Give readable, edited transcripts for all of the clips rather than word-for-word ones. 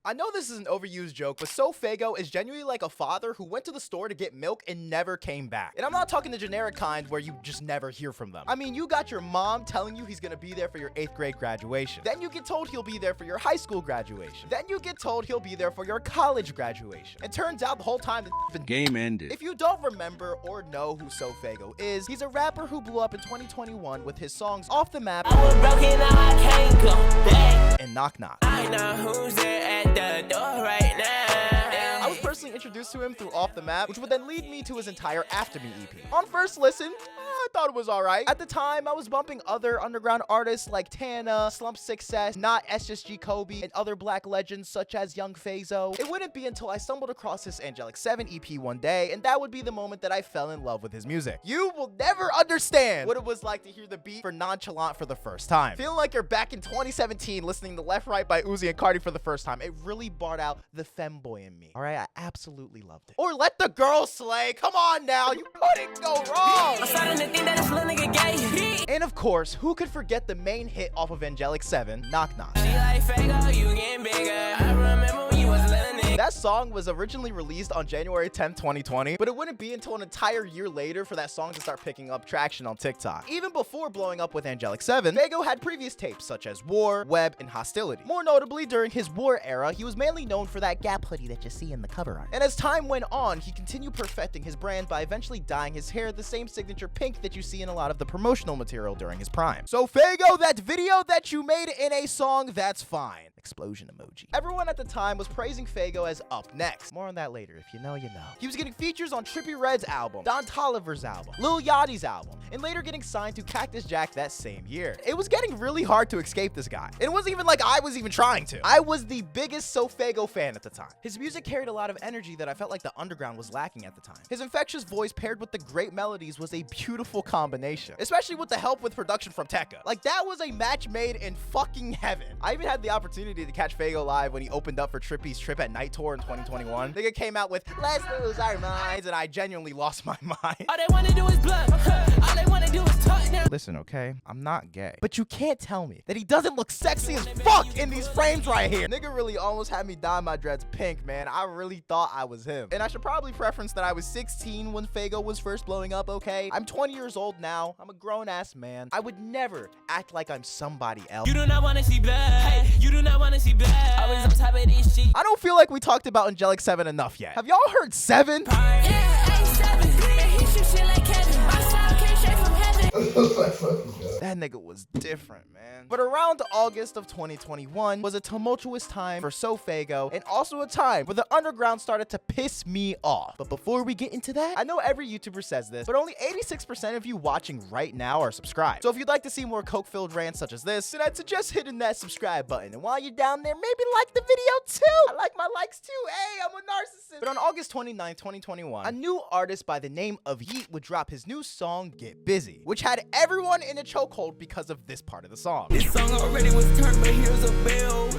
I know this is an overused joke, but SoFaygo is genuinely like a father who went to the store to get milk and never came back. And I'm not talking the generic kind where you just never hear from them. I mean, you got your mom telling you he's gonna be there for your 8th grade graduation. Then you get told he'll be there for your high school graduation. Then you get told he'll be there for your college graduation. It turns out the whole time the game ended. If you don't remember or know who SoFaygo is, he's a rapper who blew up in 2021 with his songs Off the Map I was broken, now I can't go back. and Knock Knock. I know who's there at the door right now. I was personally introduced to him through Off the Map, which would then lead me to his entire After Me EP. On first listen, I thought it was alright. At the time, I was bumping other underground artists like Tana, Slump Success, Not SSG Kobe, and other black legends such as Young Fayzo. It wouldn't be until I stumbled across his Angelic 7 EP one day, and that would be the moment that I fell in love with his music. You will never understand what it was like to hear the beat for Nonchalant for the first time. Feeling like you're back in 2017 listening to Left Right by Uzi and Cardi for the first time. It really brought out the femboy in me. Alright, I absolutely loved it. Or Let the Girl Slay. Come on now, you couldn't go wrong. I'm starting to think that this little nigga gay. And of course, who could forget the main hit off of Angelic 7, Knock Knock? She like Faygo, you getting bigger. I remember when you was little nigga. That song was originally released on January 10th, 2020, but it wouldn't be until an entire year later for that song to start picking up traction on TikTok. Even before blowing up with Angelic 7, Faygo had previous tapes such as War, Web, and Hostility. More notably, during his War era, he was mainly known for that Gap hoodie that you see in the cover art. And as time went on, he continued perfecting his brand by eventually dyeing his hair the same signature pink that you see in a lot of the promotional material during his prime. So Faygo, that video that you made in a song, that's fine. Explosion emoji. Everyone at the time was praising Faygo as up next. More on that later. If you know, you know. He was getting features on Trippie Redd's album, Don Toliver's album, Lil Yachty's album, and later getting signed to Cactus Jack that same year. It was getting really hard to escape this guy. It wasn't even like I was even trying to. I was the biggest SoFaygo fan at the time. His music carried a lot of energy that I felt like the underground was lacking at the time. His infectious voice paired with the great melodies was a beautiful combination, especially with the help with production from Tekka. Like, that was a match made in fucking heaven. I even had the opportunity to catch Faygo live when he opened up for Trippie's Trip at Night tour in 2021. Nigga came out with Let's Lose Our Minds, and I genuinely lost my mind. All they wanna do is blood. All they wanna do is talk now. Listen, okay? I'm not gay. But you can't tell me that he doesn't look sexy as fuck in these frames right here. Nigga really almost had me dye my dreads pink, man. I really thought I was him. And I should probably preference that I was 16 when Faygo was first blowing up, okay? I'm 20 years old now. I'm a grown-ass man. I would never act like I'm somebody else. You do not wanna see blood. Hey, you do not wanna see blood. Always on top of this shit. I don't feel like we talked about Angelic 7 enough yet. Have y'all heard 7? Yeah, A7. And he shoot shit like Kevin. My sound came straight from heaven. That nigga was different, man. But around August of 2021 was a tumultuous time for SoFaygo, and also a time where the underground started to piss me off. But before we get into that, I know every YouTuber says this, but only 86% of you watching right now are subscribed. So if you'd like to see more coke-filled rants such as this, then I'd suggest hitting that subscribe button. And while you're down there, maybe like the video too. I like my likes too. Hey, I'm a narcissist. But on August 29th, 2021, a new artist by the name of Yeet would drop his new song, Get Busy, which had everyone in a chokehold because of this part of the song. This song already was turned, but here's a bill.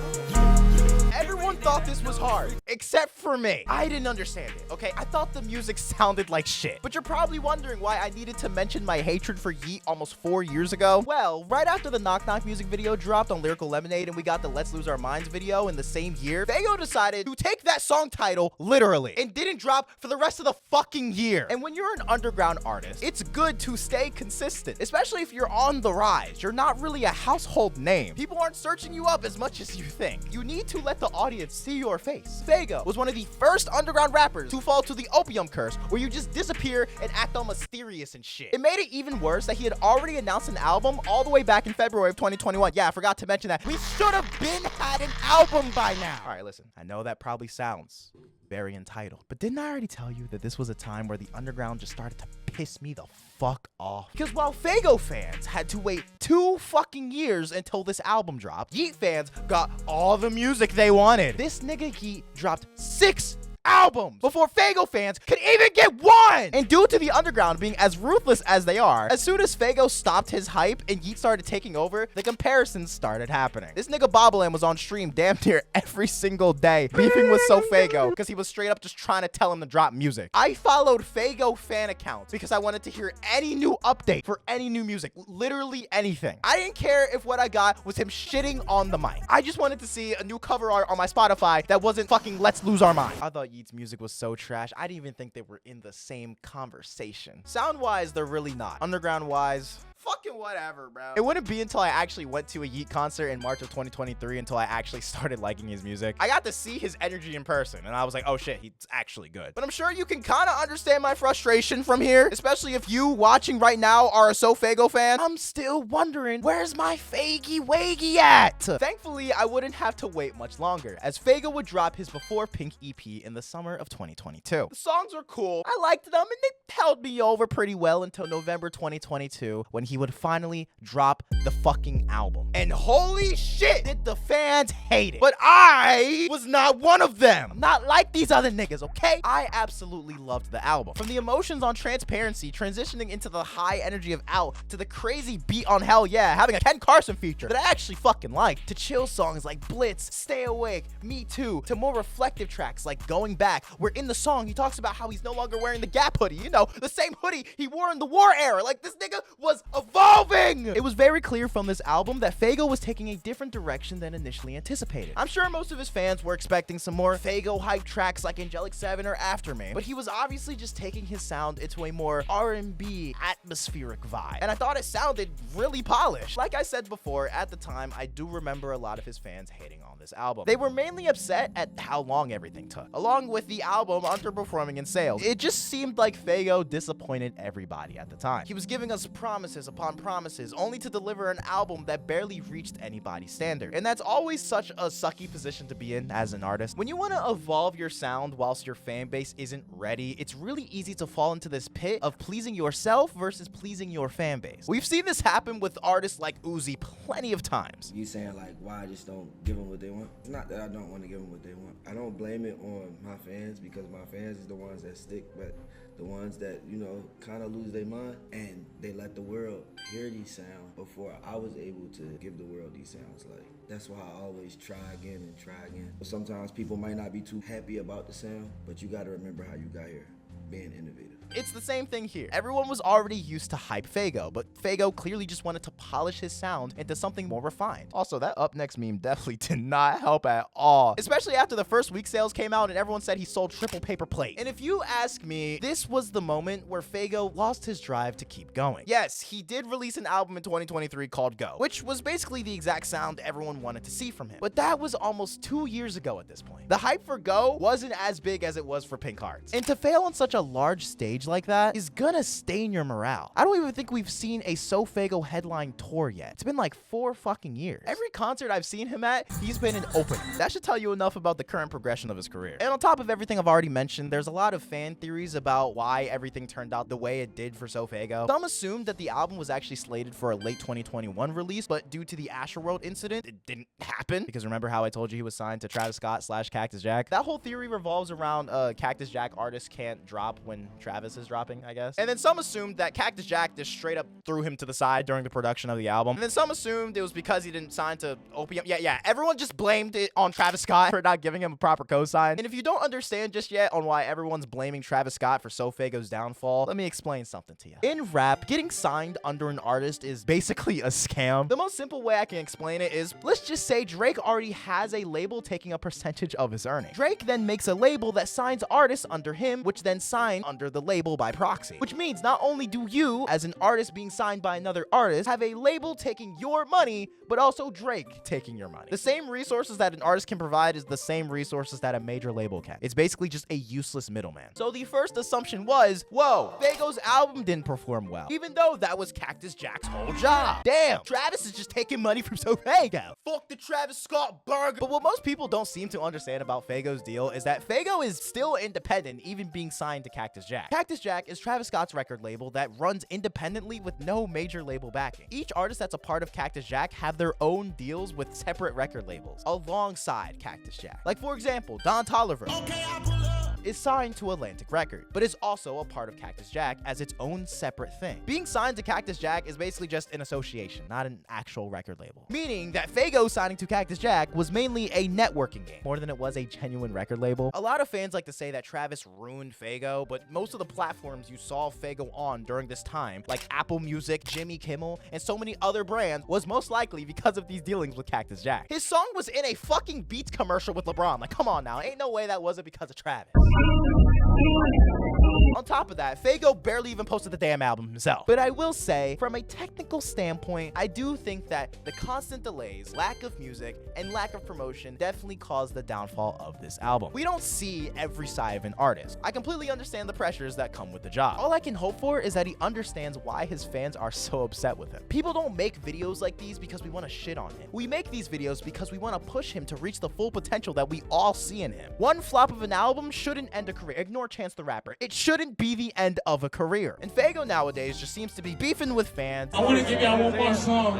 Everyone thought this was hard, except for me. I didn't understand it, okay? I thought the music sounded like shit. But you're probably wondering why I needed to mention my hatred for Yeet almost 4 years ago. Well, right after the Knock Knock music video dropped on Lyrical Lemonade and we got the Let's Lose Our Minds video in the same year, Faygo decided to take that song title literally and didn't drop for the rest of the fucking year. And when you're an underground artist, it's good to stay consistent, especially if you're on the rise. You're not really a household name. People aren't searching you up as much as you think. You need to let the audience see your face. Faygo was one of the first underground rappers to fall to the opium curse, where you just disappear and act all mysterious and shit. It made it even worse that he had already announced an album all the way back in February of 2021. Yeah, I forgot to mention that. We should have had an album by now. All right, listen, I know that probably sounds very entitled, but didn't I already tell you that this was a time where the underground just started to piss me the fuck off? Because while Faygo fans had to wait 2 fucking years until this album dropped, Yeet fans got all the music they wanted. This nigga Yeet dropped 6 albums before Faygo fans could even get one. And due to the underground being as ruthless as they are, as soon as Faygo stopped his hype and Yeet started taking over, the comparisons started happening. This nigga Bobbleland was on stream damn near every single day beefing with SoFaygo because he was straight up just trying to tell him to drop music. I followed Faygo fan accounts because I wanted to hear any new update for any new music, literally anything. I didn't care if what I got was him shitting on the mic. I just wanted to see a new cover art on my Spotify that wasn't fucking Let's Lose Our Mind. I thought Yeet's music was so trash, I didn't even think they were in the same conversation. Sound-wise, they're really not. Underground-wise, fucking whatever, bro. It wouldn't be until I actually went to a Yeet concert in March of 2023 until I actually started liking his music. I got to see his energy in person, and I was like, oh shit, he's actually good. But I'm sure you can kind of understand my frustration from here, especially if you watching right now are a SoFaygo fan. I'm still wondering, where's my Faggy Waggy at? Thankfully, I wouldn't have to wait much longer, as Faygo would drop his Before Pink EP in the summer of 2022. The songs were cool, I liked them, and they held me over pretty well until November 2022, when he would finally drop the fucking album. And holy shit, did the fans hate it. But I was not one of them. I'm not like these other niggas, okay? I absolutely loved the album. From the emotions on Transparency, transitioning into the high energy of Out, to the crazy beat on Hell Yeah, having a Ken Carson feature that I actually fucking liked, to chill songs like Blitz, Stay Awake, Me Too, to more reflective tracks like Going Back, where in the song he talks about how he's no longer wearing the Gap hoodie, you know, the same hoodie he wore in the war era. Like, this nigga was evolving. It was very clear from this album that Faygo was taking a different direction than initially anticipated. I'm sure most of his fans were expecting some more Faygo hype tracks like Angelic 7 or After Me, but he was obviously just taking his sound into a more R&B atmospheric vibe, and I thought it sounded really polished. Like I said before, at the time, I do remember a lot of his fans hating on this album. They were mainly upset at how long everything took, along with the album underperforming in sales. It just seemed like Faygo disappointed everybody at the time. He was giving us promises upon promises, only to deliver an album that barely reached anybody's standard. And that's always such a sucky position to be in as an artist. When you want to evolve your sound whilst your fan base isn't ready, it's really easy to fall into this pit of pleasing yourself versus pleasing your fan base. We've seen this happen with artists like Uzi plenty of times. You saying like, why I just don't give them what they want? It's not that I don't want to give them what they want. I don't blame it on my fans, because my fans is the ones that stick, but the ones that, you know, kind of lose their mind and they let the world hear these sounds before I was able to give the world these sounds. Like, that's why I always try again and try again. But sometimes people might not be too happy about the sound, but you got to remember how you got here, being innovative. It's the same thing here. Everyone was already used to hype Faygo, but Faygo clearly just wanted to polish his sound into something more refined. Also, that Up Next meme definitely did not help at all, especially after the first week sales came out and everyone said he sold triple paper plate. And if you ask me, this was the moment where Faygo lost his drive to keep going. Yes, he did release an album in 2023 called Go, which was basically the exact sound everyone wanted to see from him. But that was almost 2 years ago at this point. The hype for Go wasn't as big as it was for Pink Heartz. And to fail on such a large stage like that is gonna stain your morale. I don't even think we've seen a SoFaygo headline tour yet. It's been like 4 fucking years. Every concert I've seen him at, he's been an opener. That should tell you enough about the current progression of his career. And on top of everything I've already mentioned, there's a lot of fan theories about why everything turned out the way it did for SoFaygo. Some assumed that the album was actually slated for a late 2021 release, but due to the Astroworld incident, it didn't happen. Because remember how I told you he was signed to Travis Scott / Cactus Jack? That whole theory revolves around Cactus Jack artists can't drop when Travis is dropping, I guess. And then some assumed that Cactus Jack just straight up threw him to the side during the production of the album. And then some assumed it was because he didn't sign to Opium. Yeah. Everyone just blamed it on Travis Scott for not giving him a proper co-sign. And if you don't understand just yet on why everyone's blaming Travis Scott for SoFaygo's downfall, let me explain something to you. In rap, getting signed under an artist is basically a scam. The most simple way I can explain it is, let's just say Drake already has a label taking a percentage of his earnings. Drake then makes a label that signs artists under him, which then sign under the label by proxy. Which means not only do you, as an artist being signed by another artist, have a label taking your money, but also Drake taking your money. The same resources that an artist can provide is the same resources that a major label can. It's basically just a useless middleman. So the first assumption was, whoa, Faygo's album didn't perform well, even though that was Cactus Jack's whole job. Damn, Travis is just taking money from SoFaygo. Fuck the Travis Scott burger. But what most people don't seem to understand about Faygo's deal is that Faygo is still independent, even being signed to Cactus Jack. Cactus Jack is Travis Scott's record label that runs independently with no major label backing. Each artist that's a part of Cactus Jack have their own deals with separate record labels alongside Cactus Jack. Like, for example, Don Toliver is signed to Atlantic Records, but is also a part of Cactus Jack as its own separate thing. Being signed to Cactus Jack is basically just an association, not an actual record label. Meaning that Faygo signing to Cactus Jack was mainly a networking game, more than it was a genuine record label. A lot of fans like to say that Travis ruined Faygo, but most of the platforms you saw Faygo on during this time, like Apple Music, Jimmy Kimmel, and so many other brands, was most likely because of these dealings with Cactus Jack. His song was in a fucking Beats commercial with LeBron. Like, come on now, ain't no way that wasn't because of Travis. On top of that, Faygo barely even posted the damn album himself. But I will say, from a technical standpoint, I do think that the constant delays, lack of music, and lack of promotion definitely caused the downfall of this album. We don't see every side of an artist. I completely understand the pressures that come with the job. All I can hope for is that he understands why his fans are so upset with him. People don't make videos like these because we want to shit on him. We make these videos because we want to push him to reach the full potential that we all see in him. One flop of an album shouldn't end a career. Ignore Chance the Rapper. It shouldn't be the end of a career. And Faygo nowadays just seems to be beefing with fans. I want to give y'all one more song.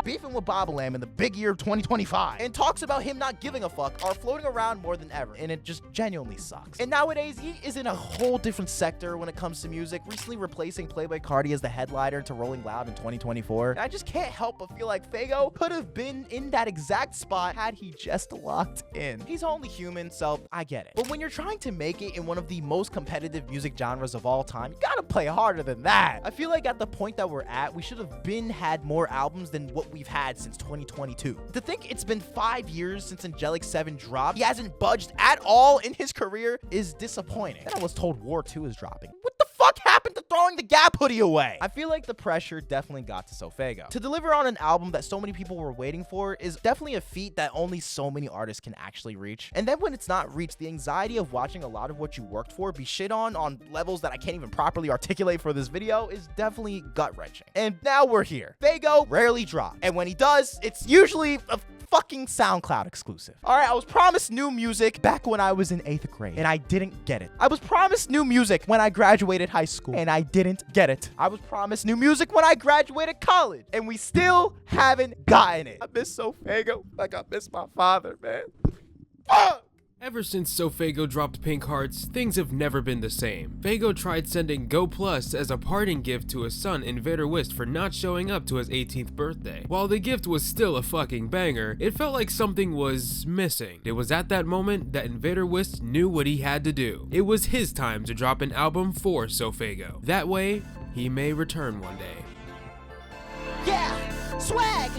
Beefing with Bobbleam in the big year of 2025, and talks about him not giving a fuck are floating around more than ever, and it just genuinely sucks. And nowadays, he is in a whole different sector when it comes to music, recently replacing Playboi Carti as the headliner to Rolling Loud in 2024. And I just can't help but feel like Faygo could have been in that exact spot had he just locked in. He's only human, so I get it. But when you're trying to make it in one of the most competitive music genres of all time, you gotta play harder than that. I feel like at the point that we're at, we should have had more albums than what we've had since 2022. To think it's been 5 years since Angelic 7 dropped, he hasn't budged at all in his career is disappointing. Then I was told War 2 is dropping. What the fuck happened to throwing the Gap hoodie away? I feel like the pressure definitely got to SoFaygo. To deliver on an album that so many people were waiting for is definitely a feat that only so many artists can actually reach. And then when it's not reached, the anxiety of watching a lot of what you worked for be shit on levels that I can't even properly articulate for this video is definitely gut-wrenching. And now we're here. Faygo rarely drops, and when he does, it's usually a fucking SoundCloud exclusive. All right, I was promised new music back when I was in 8th grade, and I didn't get it. I was promised new music when I graduated high school, and I didn't get it. I was promised new music when I graduated college, and we still haven't gotten it. I miss SoFaygo like I miss my father, man. Fuck! Ever since SoFaygo dropped Pink Heartz, things have never been the same. Faygo tried sending Go Plus as a parting gift to his son InvaderWist for not showing up to his 18th birthday. While the gift was still a fucking banger, it felt like something was missing. It was at that moment that InvaderWist knew what he had to do. It was his time to drop an album for SoFaygo. That way, he may return one day. Yeah, swag!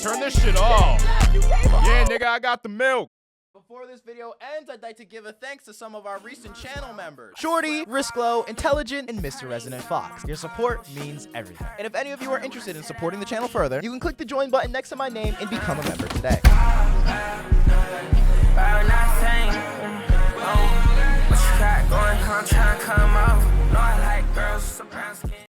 Turn this shit off. Yeah, nigga, I got the milk. Before this video ends, I'd like to give a thanks to some of our recent channel members: Shorty, Risklow, Intelligent, and Mr. Resident Fox. Your support means everything. And if any of you are interested in supporting the channel further, you can click the join button next to my name and become a member today. What you got going on, trying to come out?